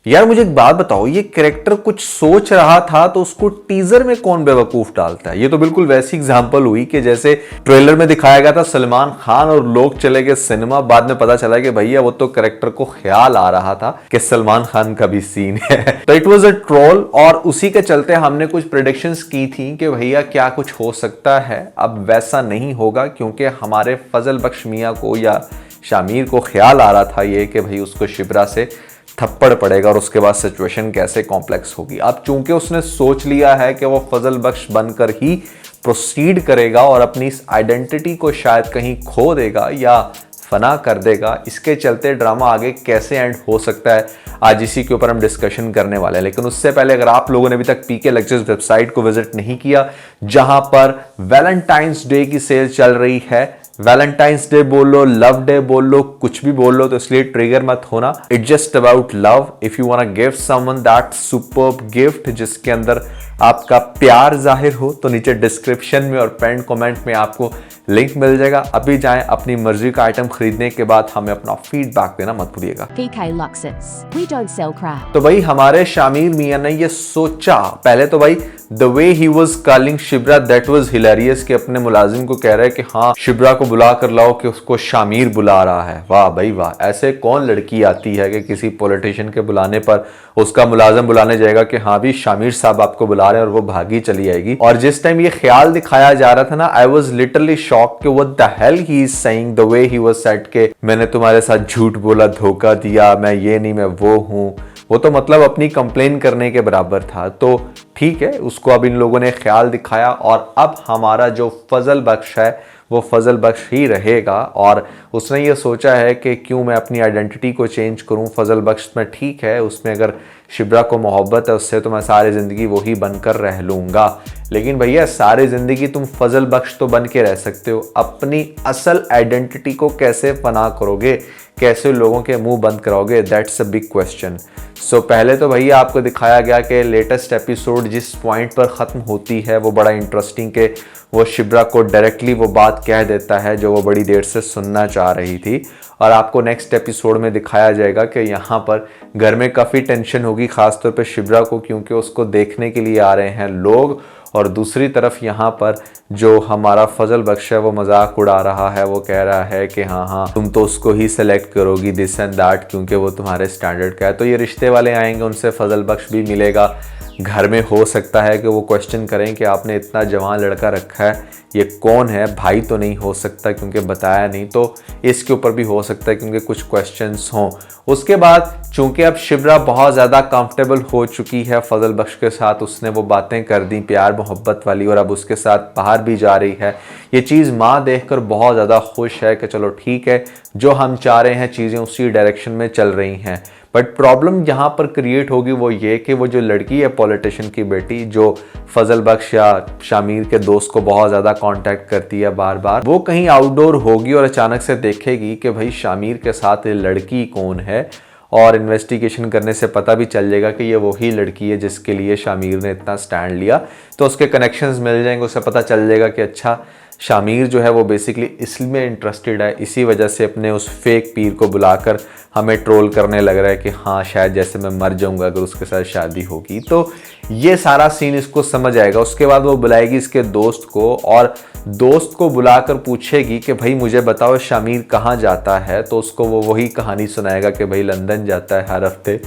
यार मुझे एक बात बताओ, ये कैरेक्टर कुछ सोच रहा था तो उसको टीजर में कौन बेवकूफ डालता है? ये तो बिल्कुल वैसी एग्जांपल हुई कि जैसे ट्रेलर में दिखाया गया था सलमान खान और लोग चले गए सिनेमा, बाद में पता चला कि भैया वो तो कैरेक्टर को ख्याल आ रहा था कि सलमान खान का भी सीन है। तो इट वॉज अ ट्रोल, और उसी के चलते हमने कुछ प्रेडिक्शंस की थी कि भैया क्या कुछ हो सकता है। अब वैसा नहीं होगा, क्योंकि हमारे फजल बख्श मियां को या शामिर को ख्याल आ रहा था ये कि भाई उसको शिब्रा से थप्पड़ पड़ेगा और उसके बाद सिचुएशन कैसे कॉम्प्लेक्स होगी। अब चूंकि उसने सोच लिया है कि वो फजल बख्श बनकर ही प्रोसीड करेगा और अपनी इस आइडेंटिटी को शायद कहीं खो देगा या फना कर देगा, इसके चलते ड्रामा आगे कैसे एंड हो सकता है, आज इसी के ऊपर हम डिस्कशन करने वाले हैं। लेकिन उससे पहले अगर आप लोगों ने अभी तक पीके लेक्चर्स वेबसाइट को विजिट नहीं किया, जहां पर वैलेंटाइंस डे की सेल चल रही है, वैलेंटाइंस डे बोल लो, लव डे बोल लो, कुछ भी बोल लो, तो इसलिए ट्रिगर मत होना। It's just about love. If you want give someone that superb gift जिसके अंदर आपका प्यार जाहिर हो, तो नीचे डिस्क्रिप्शन में और पेंड कमेंट में आपको लिंक मिल जाएगा। अभी जाएं, अपनी मर्जी का आइटम खरीदने के बाद हमें अपना फीडबैक देना मत भूलिएगा। PK Luxus. We don't sell crap. तो भाई हमारे शामिर मियां ने ये सोचा, पहले तो भाई the way he was calling Shibra that was hilarious, कि अपने मुलाजिम को कह रहा है कि हाँ शिब्रा को बुला कर लाओ कि उसको शामिर बुला रहा है। वाह भाई वाह, ऐसे कौन लड़की आती है कि किसी पॉलिटिशियन के बुलाने पर उसका मुलाजिम बुलाने जाएगा कि हाँ भी शामिर साहब आपको बुला रहे हैं, और वो भागी चली आएगी। और जिस टाइम ये ख्याल दिखाया जा रहा था ना, आई वॉज लिटरली शॉक कि what the hell he is saying, the way he was said के मैंने तुम्हारे साथ झूठ बोला, धोखा दिया, मैं ये नहीं मैं वो हूं। वो तो मतलब अपनी कंप्लेन करने के बराबर था। तो ठीक है, उसको अब इन लोगों ने ख्याल दिखाया, और अब हमारा जो फजल बख्श है वो फजल बख्श ही रहेगा। और उसने ये सोचा है कि क्यों मैं अपनी आइडेंटिटी को चेंज करूं, फजल बख्श में ठीक है, उसमें अगर शिब्रा को मोहब्बत है उससे, तो मैं सारी ज़िंदगी वही बनकर रह लूँगा। लेकिन भैया सारी ज़िंदगी तुम फजल बख्श तो बन के रह सकते हो, अपनी असल आइडेंटिटी को कैसे फना करोगे, कैसे लोगों के मुंह बंद कराओगे, दैट्स अ बिग क्वेश्चन। सो पहले तो भैया आपको दिखाया गया कि लेटेस्ट एपिसोड जिस पॉइंट पर ख़त्म होती है वो बड़ा इंटरेस्टिंग, के वो शिब्रा को डायरेक्टली वो बात कह देता है जो वो बड़ी देर से सुनना चाह रही थी। और आपको नेक्स्ट एपिसोड में दिखाया जाएगा कि यहाँ पर घर में काफ़ी टेंशन होगी, ख़ासतौर पे शिब्रा को, क्योंकि उसको देखने के लिए आ रहे हैं लोग। और दूसरी तरफ यहाँ पर जो हमारा फजल बख्श है वो मजाक उड़ा रहा है, वो कह रहा है कि हाँ हाँ तुम तो उसको ही सेलेक्ट करोगी, दिस एंड दैट, क्योंकि वो तुम्हारे स्टैंडर्ड का है। तो ये रिश्ते वाले आएंगे, उनसे फजल बख्श भी मिलेगा। घर में हो सकता है कि वो क्वेश्चन करें कि आपने इतना जवान लड़का रखा है, ये कौन है, भाई तो नहीं हो सकता क्योंकि बताया नहीं, तो इसके ऊपर भी हो सकता है क्योंकि कुछ क्वेश्चंस हों। उसके बाद चूंकि अब शिब्रा बहुत ज़्यादा कंफर्टेबल हो चुकी है फजल बख्श के साथ, उसने वो बातें कर दी प्यार मोहब्बत वाली, और अब उसके साथ बाहर भी जा रही है। ये चीज़ माँ देखकर बहुत ज़्यादा खुश है कि चलो ठीक है, जो हम चाह रहे हैं चीज़ें उसी डायरेक्शन में चल रही हैं। बट प्रॉब्लम यहाँ पर क्रिएट होगी वो ये कि वो जो लड़की है पॉलिटिशियन की बेटी, जो फजल बख्श या शामिर के दोस्त को बहुत ज़्यादा कांटेक्ट करती है बार बार, वो कहीं आउटडोर होगी और अचानक से देखेगी कि भाई शामिर के साथ ये लड़की कौन है, और इन्वेस्टिगेशन करने से पता भी चल जाएगा कि ये वही लड़की है जिसके लिए शामिर ने इतना स्टैंड लिया। तो उसके कनेक्शंस मिल जाएंगे, उससे पता चल जाएगा कि अच्छा शामिर जो है वो बेसिकली इसमें इंटरेस्टेड है, इसी वजह से अपने उस फेक पीर को बुलाकर हमें ट्रोल करने लग रहा है कि हाँ शायद जैसे मैं मर जाऊंगा अगर उसके साथ शादी होगी। तो ये सारा सीन इसको समझ आएगा। उसके बाद वो बुलाएगी इसके दोस्त को, और दोस्त को बुलाकर पूछेगी कि भाई मुझे बताओ शामिर कहाँ जाता है, तो उसको वो वही कहानी सुनाएगा कि भाई लंदन जाता है हर हफ्ते।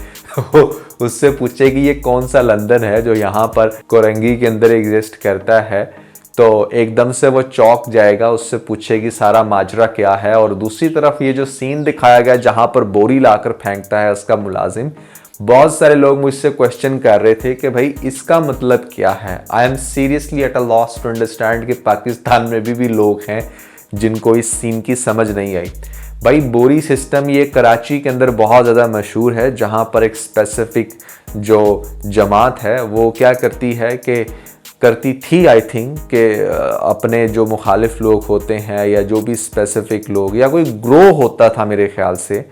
उससे पूछेगी ये कौन सा लंदन है जो यहाँ पर कोरंगी के अंदर एग्जिस्ट करता है, तो एकदम से वो चौंक जाएगा, उससे पूछेगी सारा माजरा क्या है। और दूसरी तरफ ये जो सीन दिखाया गया जहां पर बोरी लाकर फेंकता है उसका मुलाजिम, बहुत सारे लोग मुझसे क्वेश्चन कर रहे थे कि भाई इसका मतलब क्या है। I am seriously at a loss to understand कि पाकिस्तान में भी लोग हैं जिनको इस सीन की समझ नहीं आई। भाई बोरी सिस्टम ये कराची के अंदर बहुत ज़्यादा मशहूर है, जहाँ पर एक स्पेसिफिक जो जमात है वो क्या करती है कि करती थी आई थिंक कि अपने जो मुखालिफ लोग होते हैं या जो भी स्पेसिफिक लोग या कोई ग्रोह होता था मेरे ख्याल से,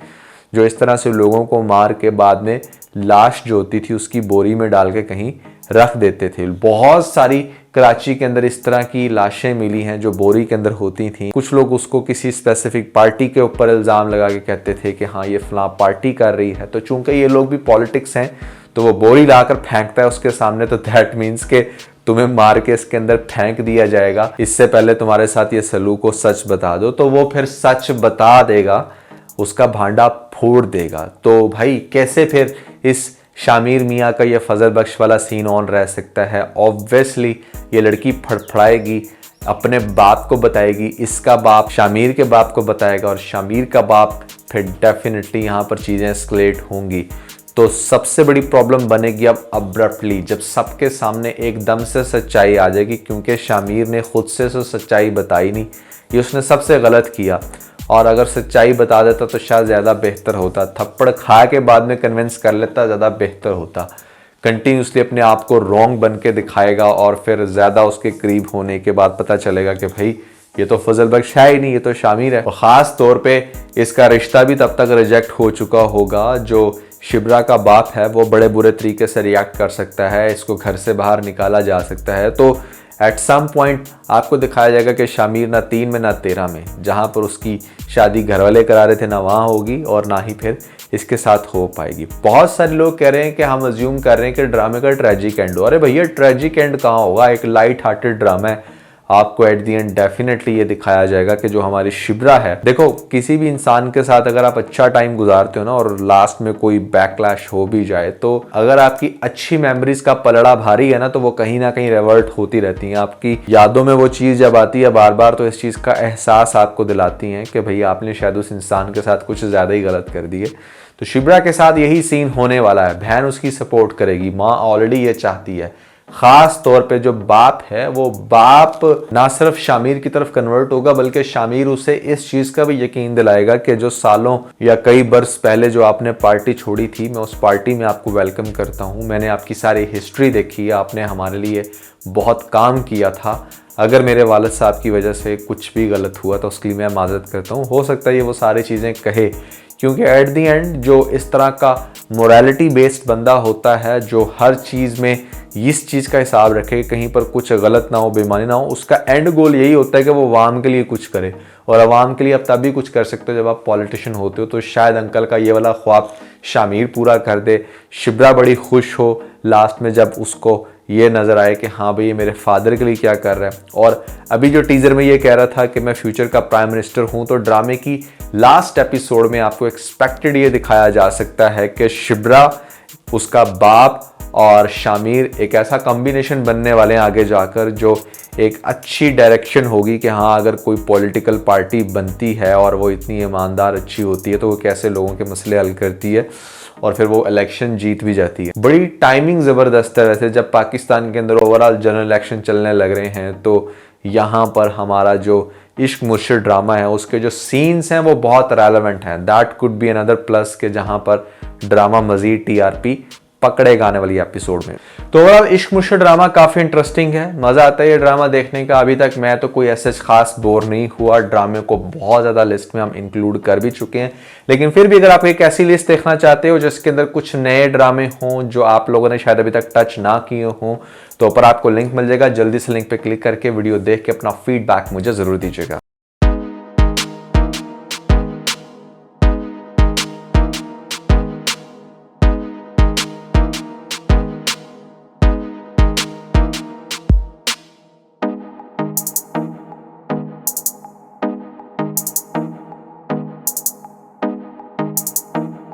जो इस तरह से लोगों को मार के बाद में लाश जो होती थी उसकी बोरी में डाल के कहीं रख देते थे। बहुत सारी कराची के अंदर इस तरह की लाशें मिली हैं जो बोरी के अंदर होती थी। कुछ लोग उसको किसी स्पेसिफिक पार्टी के ऊपर इल्ज़ाम लगा के कहते थे कि हाँ ये फलां पार्टी कर रही है, तो चूंकि ये लोग भी पॉलिटिक्स हैं तो वो बोरी लाकर फेंकता है उसके सामने, तो दैट मीन्स के तुम्हें मार के इसके अंदर फेंक दिया जाएगा, इससे पहले तुम्हारे साथ ये सलूक को सच बता दो। तो वो फिर सच बता देगा, उसका भांडा फोड़ देगा। तो भाई कैसे फिर इस शामिर मियाँ का ये फजल बख्श वाला सीन ऑन रह सकता है? ऑब्वियसली ये लड़की फड़फड़ाएगी, अपने बाप को बताएगी, इसका बाप शामिर के बाप को बताएगा और शामिर का बाप फिर डेफिनेटली यहाँ पर चीज़ें एस्केलेट होंगी। तो सबसे बड़ी प्रॉब्लम बनेगी अब अब्रप्टली, जब सबके सामने एकदम से सच्चाई आ जाएगी, क्योंकि शामिर ने खुद से तो सच्चाई बताई नहीं, ये उसने सबसे गलत किया। और अगर सच्चाई बता देता तो शायद ज़्यादा बेहतर होता, थप्पड़ खा के बाद में कन्विंस कर लेता, ज़्यादा बेहतर होता। कंटिन्यूसली अपने आप को रॉन्ग बन के दिखाएगा और फिर ज़्यादा उसके करीब होने के बाद पता चलेगा कि भाई ये तो फजल बख्श है ही नहीं, ये तो शामिर है। और ख़ास तौर पे इसका रिश्ता भी तब तक रिजेक्ट हो चुका होगा। जो शिब्रा का बाप है वो बड़े बुरे तरीके से रिएक्ट कर सकता है, इसको घर से बाहर निकाला जा सकता है। तो एट सम पॉइंट आपको दिखाया जाएगा कि शामिर ना 3 में ना 13 में, जहाँ पर उसकी शादी घर वाले करा रहे थे, ना वहाँ होगी और ना ही फिर इसके साथ हो पाएगी। बहुत सारे लोग कह रहे हैं कि हम अज्यूम कर रहे हैं कि ड्रामे का ट्रेजिक एंड हो। अरे भैया ट्रेजिक एंड कहाँ होगा, एक लाइट हार्टेड ड्रामा है। आपको एट दी एंड डेफिनेटली ये दिखाया जाएगा कि जो हमारी शिब्रा है, देखो किसी भी इंसान के साथ अगर आप अच्छा टाइम गुजारते हो ना और लास्ट में कोई बैकलैश हो भी जाए, तो अगर आपकी अच्छी मेमोरीज का पलड़ा भारी है ना, तो वो कहीं ना कहीं रिवर्ट होती रहती हैं। आपकी यादों में वो चीज़ जब आती है बार बार, तो इस चीज़ का एहसास आपको दिलाती हैं कि भाई आपने शायद उस इंसान के साथ कुछ ज़्यादा ही गलत कर दिए। तो शिब्रा के साथ यही सीन होने वाला है। बहन उसकी सपोर्ट करेगी, माँ ऑलरेडी ये चाहती है। खास तौर पे जो बाप है, वो बाप ना सिर्फ शामिर की तरफ कन्वर्ट होगा बल्कि शामिर उसे इस चीज का भी यकीन दिलाएगा कि जो सालों या कई बरस पहले जो आपने पार्टी छोड़ी थी, मैं उस पार्टी में आपको वेलकम करता हूं। मैंने आपकी सारी हिस्ट्री देखी है, आपने हमारे लिए बहुत काम किया था। अगर मेरे वालिद साहब की वजह से कुछ भी गलत हुआ तो उसके लिए मैं माजरत करता हूँ। हो सकता है ये वो सारी चीज़ें कहे, क्योंकि एट दी एंड जो इस तरह का मोरालिटी बेस्ड बंदा होता है, जो हर चीज़ में इस चीज़ का हिसाब रखे कहीं पर कुछ गलत ना हो, बेईमानी ना हो, उसका एंड गोल यही होता है कि वो अवाम के लिए कुछ करे। और अवाम के लिए आप तभी कुछ कर सकते हो जब आप पॉलिटिशियन होते हो। तो शायद अंकल का ये वाला ख्वाब शामिर पूरा कर दे, शिब्रा बड़ी खुश हो लास्ट में जब उसको ये नज़र आए कि हाँ भाई ये मेरे फादर के लिए क्या कर रहा है। और अभी जो टीज़र में ये कह रहा था कि मैं फ्यूचर का प्राइम मिनिस्टर हूँ, तो ड्रामे की लास्ट एपिसोड में आपको एक्सपेक्टेड ये दिखाया जा सकता है कि शिब्रा, उसका बाप और शामिर एक ऐसा कॉम्बिनेशन बनने वाले हैं आगे जाकर, जो एक अच्छी डायरेक्शन होगी कि हाँ अगर कोई पॉलिटिकल पार्टी बनती है और वो इतनी ईमानदार अच्छी होती है तो वो कैसे लोगों के मसले हल करती है और फिर वो इलेक्शन जीत भी जाती है। बड़ी टाइमिंग ज़बरदस्त है। वैसे जब पाकिस्तान के अंदर ओवरऑल जनरल इलेक्शन चलने लग रहे हैं, तो यहाँ पर हमारा जो इश्क मुर्शिद ड्रामा है उसके जो सीन्स हैं वो बहुत रेलेवेंट हैं। That could be another plus के जहाँ पर ड्रामा मजीद टीआरपी पकड़ेगा आने वाली एपिसोड में। तो ओवरऑल इश्क मुर्शिद ड्रामा काफ़ी इंटरेस्टिंग है, मज़ा आता है ये ड्रामा देखने का। अभी तक मैं तो कोई ऐसे खास बोर नहीं हुआ, ड्रामे को बहुत ज़्यादा लिस्ट में हम इंक्लूड कर भी चुके हैं। लेकिन फिर भी अगर आप एक ऐसी लिस्ट देखना चाहते हो जिसके अंदर कुछ नए ड्रामे हों जो आप लोगों ने शायद अभी तक टच ना किए हों, तो ऊपर आपको लिंक मिल जाएगा, जल्दी से लिंक पे क्लिक करके वीडियो देख के अपना फीडबैक मुझे ज़रूर दीजिएगा।